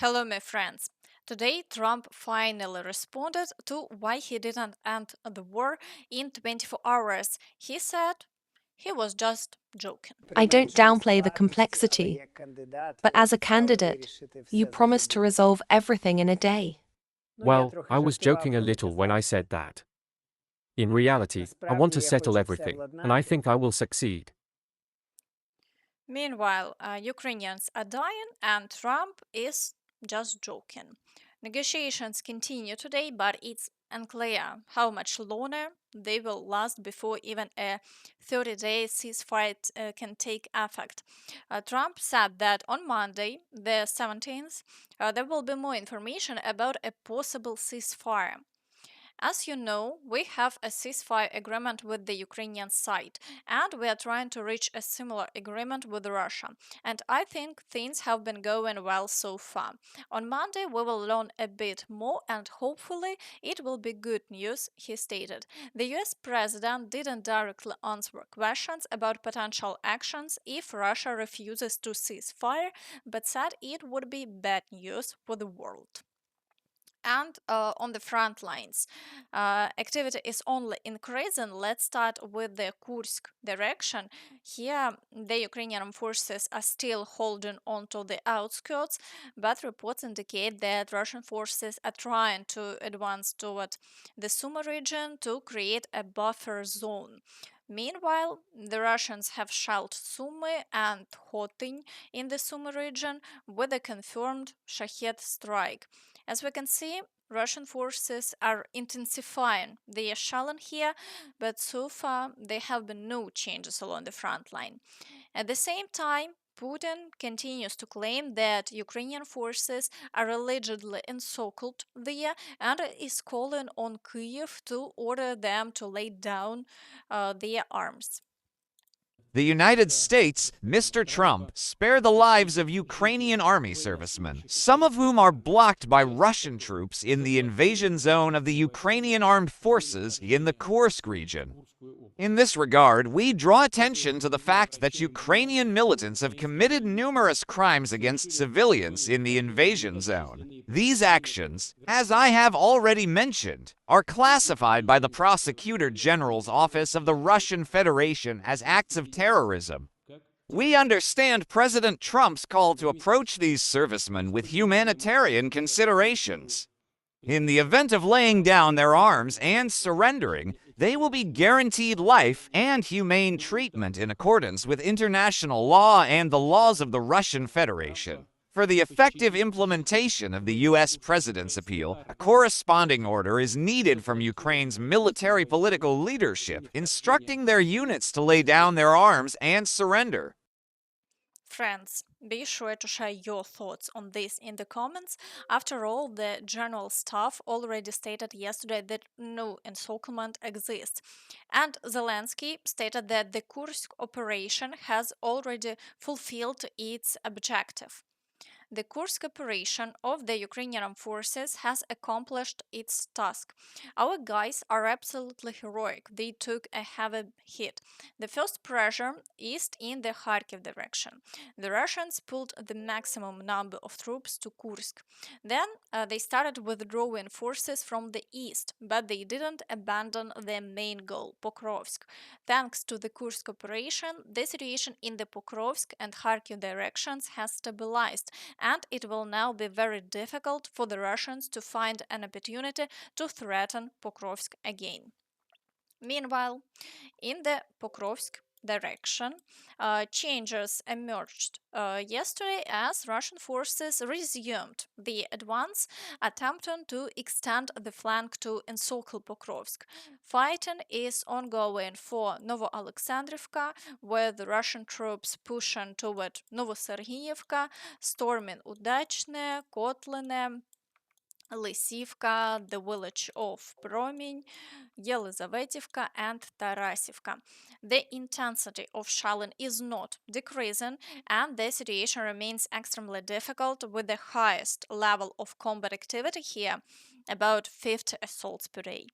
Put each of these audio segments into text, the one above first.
Hello, my friends. Today, Trump finally responded to why he didn't end the war in 24 hours. He said he was just joking. I don't downplay the complexity, but as a candidate, you promised to resolve everything in a day. Well, I was joking a little when I said that. In reality, I want to settle everything, and I think I will succeed. Meanwhile, Ukrainians are dying and Trump is just joking. Negotiations continue today, but it's unclear how much longer they will last before even a 30-day ceasefire can take effect. Trump said that on Monday, the 17th, there will be more information about a possible ceasefire. As you know, we have a ceasefire agreement with the Ukrainian side, and we are trying to reach a similar agreement with Russia. And I think things have been going well so far. On Monday, we will learn a bit more, and hopefully, it will be good news, he stated. The US president didn't directly answer questions about potential actions if Russia refuses to cease fire, but said it would be bad news for the world. And on the front lines, activity is only increasing. Let's start with the Kursk direction. Here, the Ukrainian forces are still holding on to the outskirts, but reports indicate that Russian forces are trying to advance toward the Sumy region to create a buffer zone. Meanwhile, the Russians have shelled Sumy and Hotin in the Sumy region with a confirmed Shahed strike. As we can see, Russian forces are intensifying their shelling here, but so far there have been no changes along the front line. At the same time, Putin continues to claim that Ukrainian forces are allegedly encircled there and is calling on Kyiv to order them to lay down their arms. The United States, Mr. Trump, spare the lives of Ukrainian army servicemen, some of whom are blocked by Russian troops in the invasion zone of the Ukrainian armed forces in the Kursk region. In this regard, we draw attention to the fact that Ukrainian militants have committed numerous crimes against civilians in the invasion zone. These actions, as I have already mentioned, are classified by the Prosecutor General's Office of the Russian Federation as acts of terrorism. We understand President Trump's call to approach these servicemen with humanitarian considerations. In the event of laying down their arms and surrendering, they will be guaranteed life and humane treatment in accordance with international law and the laws of the Russian Federation. For the effective implementation of the U.S. President's appeal, a corresponding order is needed from Ukraine's military political leadership, instructing their units to lay down their arms and surrender. Friends, be sure to share your thoughts on this in the comments. After all, the General Staff already stated yesterday that no encirclement exists. And Zelensky stated that the Kursk operation has already fulfilled its objective. The Kursk operation of the Ukrainian forces has accomplished its task. Our guys are absolutely heroic. They took a heavy hit. The first pressure eased in the Kharkiv direction. The Russians pulled the maximum number of troops to Kursk. Then they started withdrawing forces from the east, but they didn't abandon their main goal, Pokrovsk. Thanks to the Kursk operation, the situation in the Pokrovsk and Kharkiv directions has stabilized, and it will now be very difficult for the Russians to find an opportunity to threaten Pokrovsk again. Meanwhile, in the Pokrovsk direction, changes emerged yesterday as Russian forces resumed the advance, attempting to extend the flank to encircle Pokrovsk. Fighting is ongoing for Novoalexandrivka, with Russian troops pushing toward Novosergiyevka, storming Udachne, Kotline, Lysivka, the village of Promень, Yelizavetivka, and Tarasivka. The intensity of shelling is not decreasing, and the situation remains extremely difficult, with the highest level of combat activity here, about 50 assaults per day.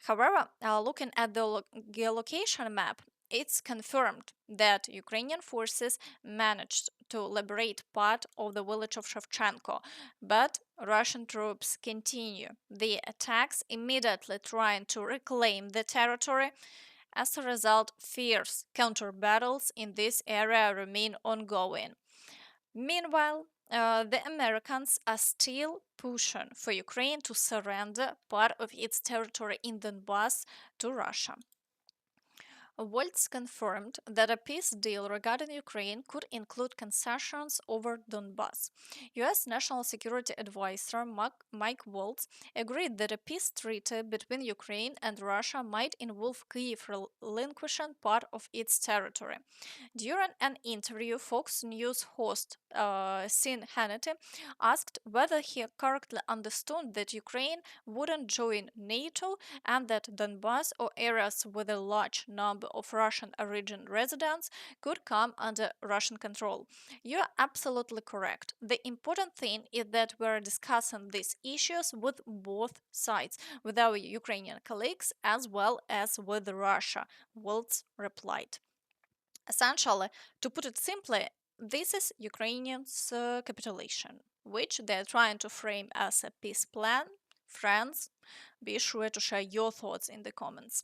However, looking at the geolocation map, it's confirmed that Ukrainian forces managed to liberate part of the village of Shevchenko, but Russian troops continue the attacks, immediately trying to reclaim the territory. As a result, fierce counter battles in this area remain ongoing. Meanwhile, the Americans are still pushing for Ukraine to surrender part of its territory in Donbas to Russia. Waltz confirmed that a peace deal regarding Ukraine could include concessions over Donbas. U.S. National Security Advisor Mike Waltz agreed that a peace treaty between Ukraine and Russia might involve Kyiv relinquishing part of its territory. During an interview, Fox News host Sean Hannity asked whether he correctly understood that Ukraine wouldn't join NATO and that Donbas or areas with a large number of Russian origin residents could come under Russian control. You are absolutely correct. The important thing is that we're discussing these issues with both sides, with our Ukrainian colleagues as well as with Russia, Waltz replied. Essentially, to put it simply, this is Ukrainians' capitulation, which they're trying to frame as a peace plan. Friends, be sure to share your thoughts in the comments.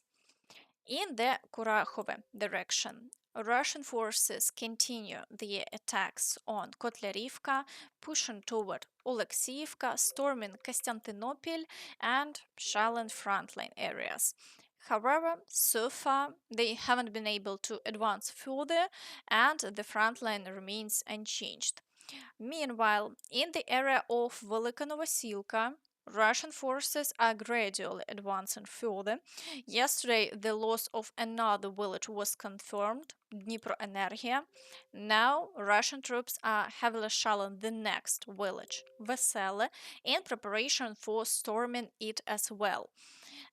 In the Kurakhove direction, Russian forces continue the attacks on Kotlarivka, pushing toward Oleksiivka, storming Konstantinopel and Shalin frontline areas. However, so far they haven't been able to advance further and the front line remains unchanged. Meanwhile, in the area of Velika Novosilka, Russian forces are gradually advancing further. Yesterday, the loss of another village was confirmed, Dniproenergia. Now, Russian troops are heavily shelling the next village, Vesele, in preparation for storming it as well.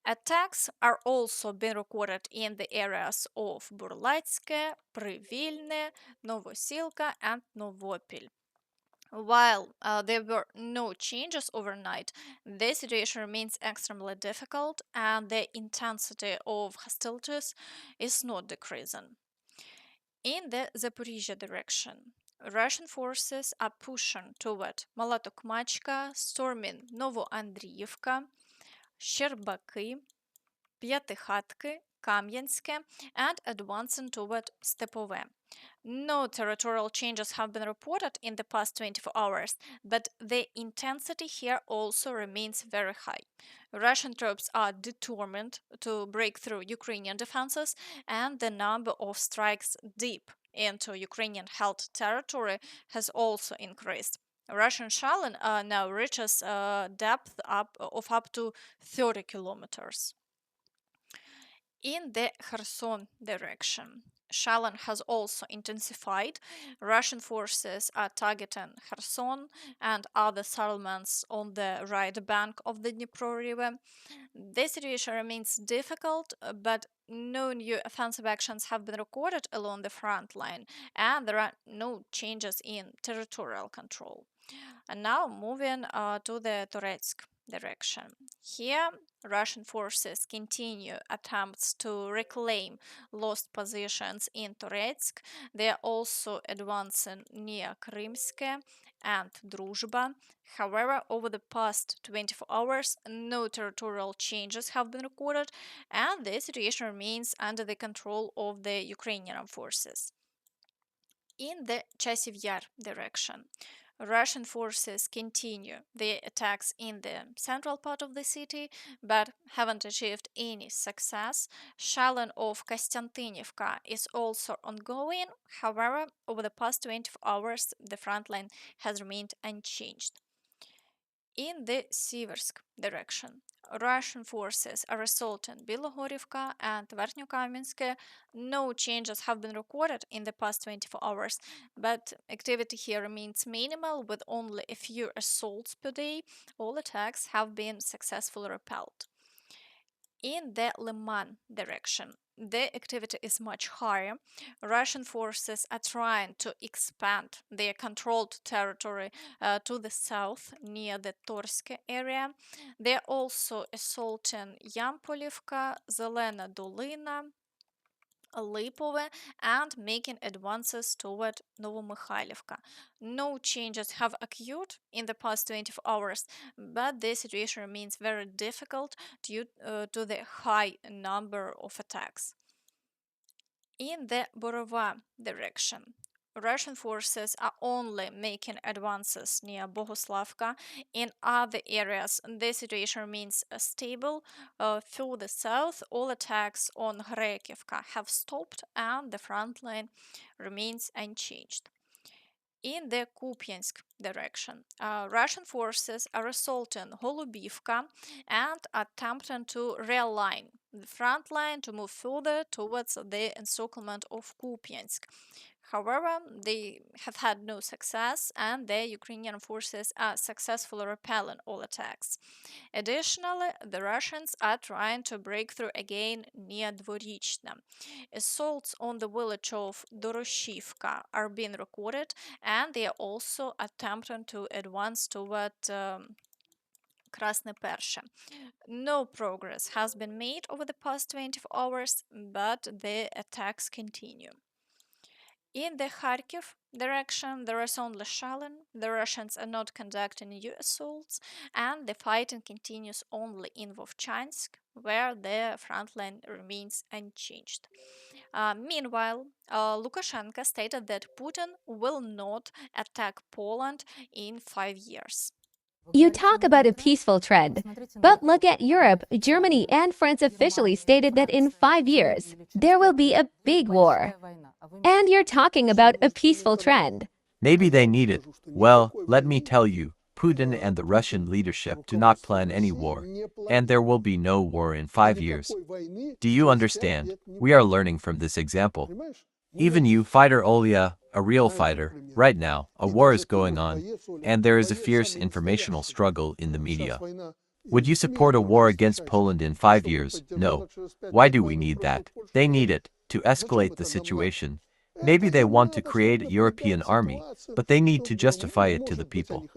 Attacks are also being recorded in the areas of Burlatske, Privilne, Novosilka, and Novopil. While there were no changes overnight, the situation remains extremely difficult and the intensity of hostilities is not decreasing. In the Zaporizhia direction, Russian forces are pushing toward Molotokmachka, storming Novoandriivka, Sherbaki, Pyatikhatki, Kamyanske, and advancing toward Stepove. No territorial changes have been reported in the past 24 hours, but the intensity here also remains very high. Russian troops are determined to break through Ukrainian defenses, and the number of strikes deep into Ukrainian held territory has also increased. Russian shelling now reaches a depth of up to 30 kilometers. In the Kherson direction, shelling has also intensified. Russian forces are targeting Kherson and other settlements on the right bank of the Dnipro River. The situation remains difficult, but no new offensive actions have been recorded along the front line, and there are no changes in territorial control. And now moving to the Toretsk direction. Here, Russian forces continue attempts to reclaim lost positions in Toretsk. They are also advancing near Krymske and Druzhba. However, over the past 24 hours, no territorial changes have been recorded, and the situation remains under the control of the Ukrainian forces. In the Chasiv Yar direction, Russian forces continue their attacks in the central part of the city, but haven't achieved any success. Shelling of Konstantinivka is also ongoing. However, over the past 24 hours, the front line has remained unchanged. In the Siversk direction, Russian forces are assaulting Bilogorivka and Verkhnyo-Kamensk. No changes have been recorded in the past 24 hours, but activity here remains minimal with only a few assaults per day. All attacks have been successfully repelled. In the Liman direction, the activity is much higher. Russian forces are trying to expand their controlled territory to the south near the Torsk area. They are also assaulting Yampolivka, Zelena Dolina, Lipove and making advances toward Novomykhailivka. No changes have occurred in the past 24 hours, but the situation remains very difficult due to the high number of attacks. In the Borova direction, Russian forces are only making advances near Bogoslavka. In other areas, the situation remains stable. Further south, all attacks on Hrekivka have stopped and the front line remains unchanged. In the Kupiansk direction, Russian forces are assaulting Holubivka and attempting to realign the front line to move further towards the encirclement of Kupiansk. However, they have had no success, and the Ukrainian forces are successfully repelling all attacks. Additionally, the Russians are trying to break through again near Dvorichna. Assaults on the village of Doroshivka are being recorded, and they are also attempting to advance toward Krasny Pershe. No progress has been made over the past 24 hours, but the attacks continue. In the Kharkiv direction, there is only shelling. The Russians are not conducting new assaults, and the fighting continues only in Vovchansk, where the front line remains unchanged. Meanwhile, Lukashenko stated that Putin will not attack Poland in 5 years. You talk about a peaceful trend, but look at Europe. Germany and France officially stated that in 5 years, there will be a big war. And you're talking about a peaceful trend. Maybe they need it. Well, let me tell you, Putin and the Russian leadership do not plan any war. And there will be no war in 5 years. Do you understand? We are learning from this example. Even you, fighter Olya, a real fighter, right now, a war is going on, and there is a fierce informational struggle in the media. Would you support a war against Poland in 5 years? No. Why do we need that? They need it to escalate the situation. Maybe they want to create a European army, but they need to justify it to the people.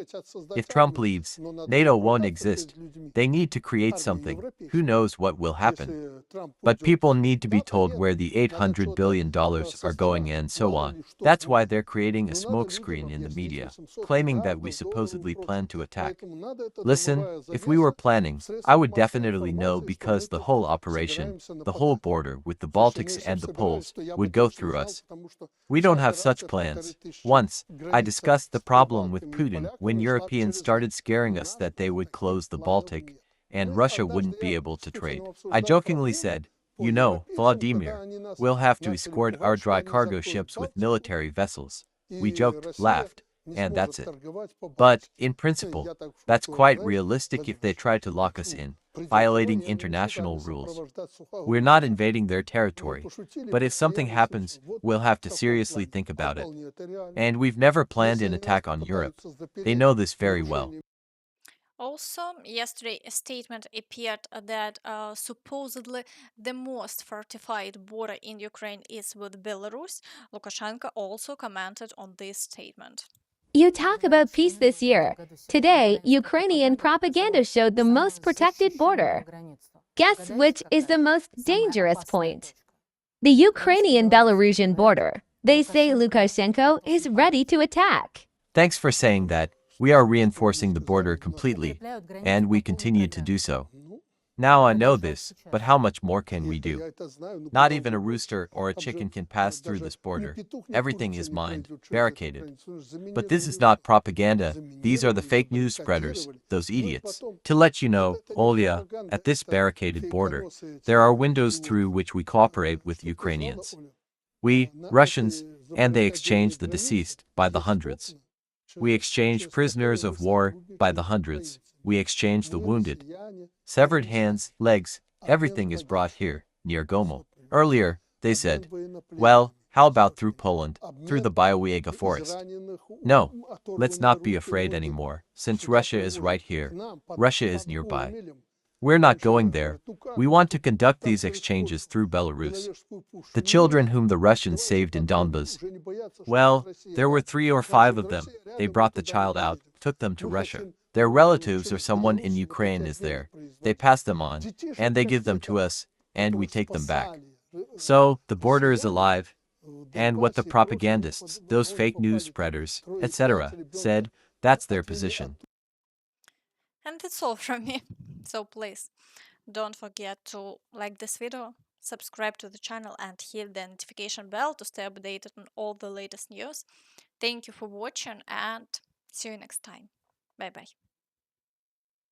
If Trump leaves, NATO won't exist. They need to create something. Who knows what will happen? But people need to be told where the $800 billion are going and so on. That's why they're creating a smokescreen in the media, claiming that we supposedly plan to attack. Listen, if we were planning, I would definitely know because the whole operation, the whole border with the Baltics and the Poles, would go through us. We don't have such plans. Once, I discussed the problem with Putin when Europeans started scaring us that they would close the Baltic and Russia wouldn't be able to trade. I jokingly said, you know, Vladimir, we'll have to escort our dry cargo ships with military vessels. We joked, laughed, and that's it. But, in principle, that's quite realistic if they try to lock us in, violating international rules. We're not invading their territory, but if something happens, we'll have to seriously think about it. And we've never planned an attack on Europe. They know this very well. Also, yesterday a statement appeared that supposedly the most fortified border in Ukraine is with Belarus. Lukashenko also commented on this statement. You talk about peace this year. Today, Ukrainian propaganda showed the most protected border. Guess which is the most dangerous point? The Ukrainian-Belarusian border. They say Lukashenko is ready to attack. Thanks for saying that. We are reinforcing the border completely, and we continue to do so. Now I know this, but how much more can we do? Not even a rooster or a chicken can pass through this border. Everything is mined, barricaded. But this is not propaganda. These are the fake news spreaders, those idiots. To let you know, Olya, at this barricaded border, there are windows through which we cooperate with Ukrainians. We, Russians, and they exchange the deceased by the hundreds. We exchange prisoners of war by the hundreds. We exchange the wounded. Severed hands, legs, everything is brought here, near Gomel. Earlier, they said, well, how about through Poland, through the Biowiega forest? No, let's not be afraid anymore, since Russia is right here. Russia is nearby. We're not going there. We want to conduct these exchanges through Belarus. The children whom the Russians saved in Donbas, well, there were 3 or 5 of them. They brought the child out, took them to Russia. Their relatives or someone in Ukraine is there. They pass them on, and they give them to us, and we take them back. So, the border is alive, and what the propagandists, those fake news spreaders, etc., said, that's their position. And that's all from me. So please, don't forget to like this video, subscribe to the channel and hit the notification bell to stay updated on all the latest news. Thank you for watching and see you next time. Bye bye.